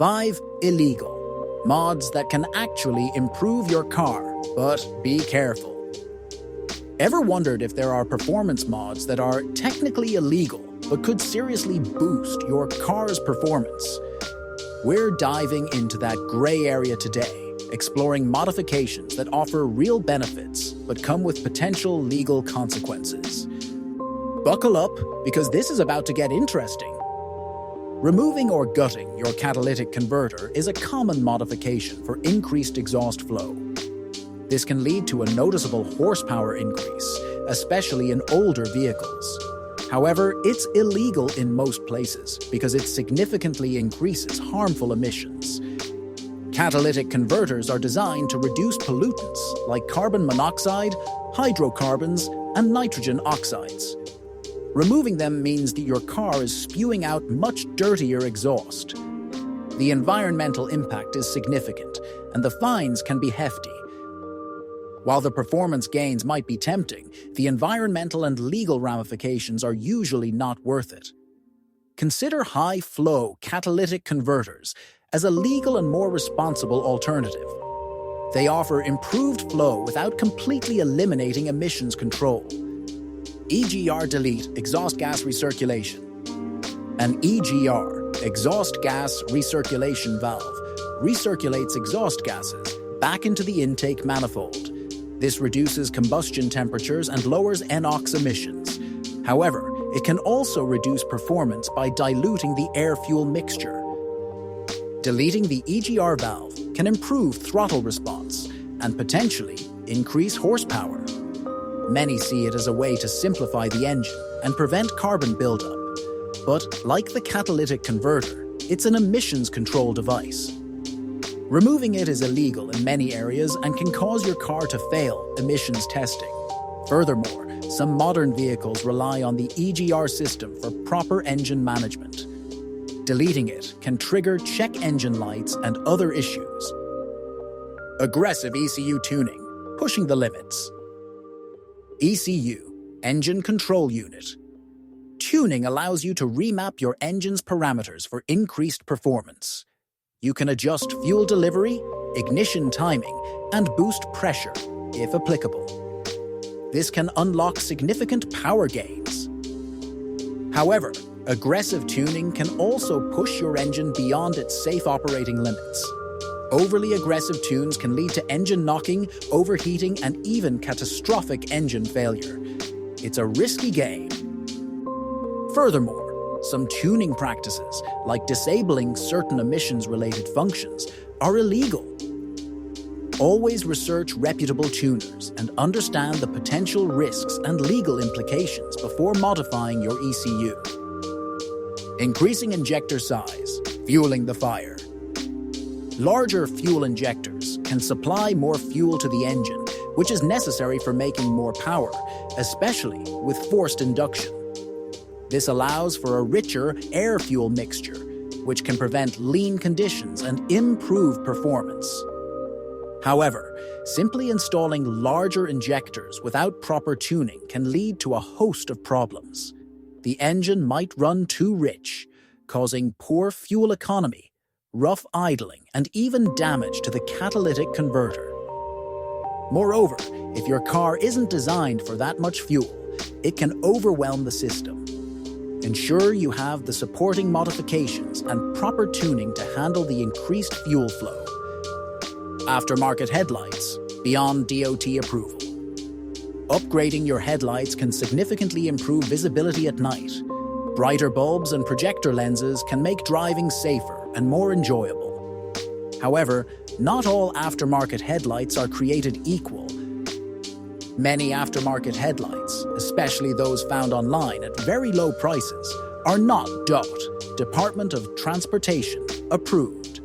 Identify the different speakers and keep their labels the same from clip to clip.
Speaker 1: 5. Illegal. Mods that can actually improve your car, but be careful. Ever wondered if there are performance mods that are technically illegal, but could seriously boost your car's performance? We're diving into that gray area today, exploring modifications that offer real benefits, but come with potential legal consequences. Buckle up, because this is about to get interesting. Removing or gutting your catalytic converter is a common modification for increased exhaust flow. This can lead to a noticeable horsepower increase, especially in older vehicles. However, it's illegal in most places because it significantly increases harmful emissions. Catalytic converters are designed to reduce pollutants like carbon monoxide, hydrocarbons, and nitrogen oxides. Removing them means that your car is spewing out much dirtier exhaust. The environmental impact is significant, and the fines can be hefty. While the performance gains might be tempting, the environmental and legal ramifications are usually not worth it. Consider high-flow catalytic converters as a legal and more responsible alternative. They offer improved flow without completely eliminating emissions control. EGR delete exhaust gas recirculation. An EGR, exhaust gas recirculation valve, recirculates exhaust gases back into the intake manifold. This reduces combustion temperatures and lowers NOx emissions. However, it can also reduce performance by diluting the air-fuel mixture. Deleting the EGR valve can improve throttle response and potentially increase horsepower. Many see it as a way to simplify the engine and prevent carbon buildup. But like the catalytic converter, it's an emissions control device. Removing it is illegal in many areas and can cause your car to fail emissions testing. Furthermore, some modern vehicles rely on the EGR system for proper engine management. Deleting it can trigger check engine lights and other issues. Aggressive ECU tuning, pushing the limits. ECU, Engine Control Unit. Tuning allows you to remap your engine's parameters for increased performance. You can adjust fuel delivery, ignition timing, and boost pressure, if applicable. This can unlock significant power gains. However, aggressive tuning can also push your engine beyond its safe operating limits. Overly aggressive tunes can lead to engine knocking, overheating, and even catastrophic engine failure. It's a risky game. Furthermore, some tuning practices, like disabling certain emissions-related functions, are illegal. Always research reputable tuners and understand the potential risks and legal implications before modifying your ECU. Increasing injector size, fueling the fire. Larger fuel injectors can supply more fuel to the engine, which is necessary for making more power, especially with forced induction. This allows for a richer air-fuel mixture, which can prevent lean conditions and improve performance. However, simply installing larger injectors without proper tuning can lead to a host of problems. The engine might run too rich, causing poor fuel economy, rough idling, and even damage to the catalytic converter. Moreover, if your car isn't designed for that much fuel, it can overwhelm the system. Ensure you have the supporting modifications and proper tuning to handle the increased fuel flow. Aftermarket headlights, beyond DOT approval. Upgrading your headlights can significantly improve visibility at night. Brighter bulbs and projector lenses can make driving safer and more enjoyable. However, not all aftermarket headlights are created equal. Many aftermarket headlights, especially those found online at very low prices, are not DOT, Department of Transportation, approved.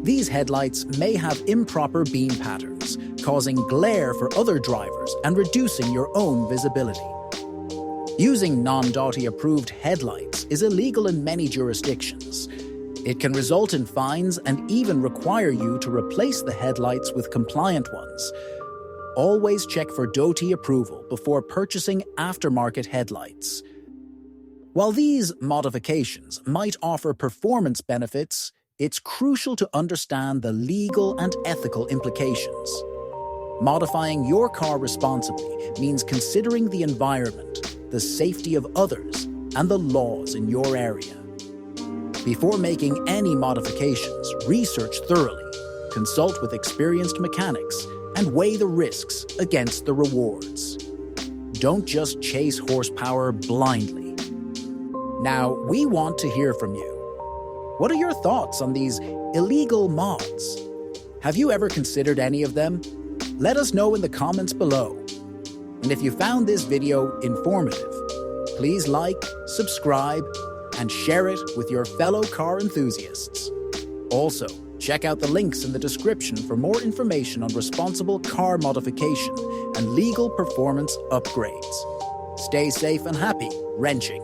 Speaker 1: These headlights may have improper beam patterns, causing glare for other drivers and reducing your own visibility. Using non-DOT approved headlights is illegal in many jurisdictions. It can result in fines and even require you to replace the headlights with compliant ones. Always check for DOT approval before purchasing aftermarket headlights. While these modifications might offer performance benefits, it's crucial to understand the legal and ethical implications. Modifying your car responsibly means considering the environment, the safety of others, and the laws in your area. Before making any modifications, research thoroughly, consult with experienced mechanics, and weigh the risks against the rewards. Don't just chase horsepower blindly. Now, we want to hear from you. What are your thoughts on these illegal mods? Have you ever considered any of them? Let us know in the comments below. And if you found this video informative, please like, subscribe, and share it with your fellow car enthusiasts. Also, check out the links in the description for more information on responsible car modification and legal performance upgrades. Stay safe and happy wrenching.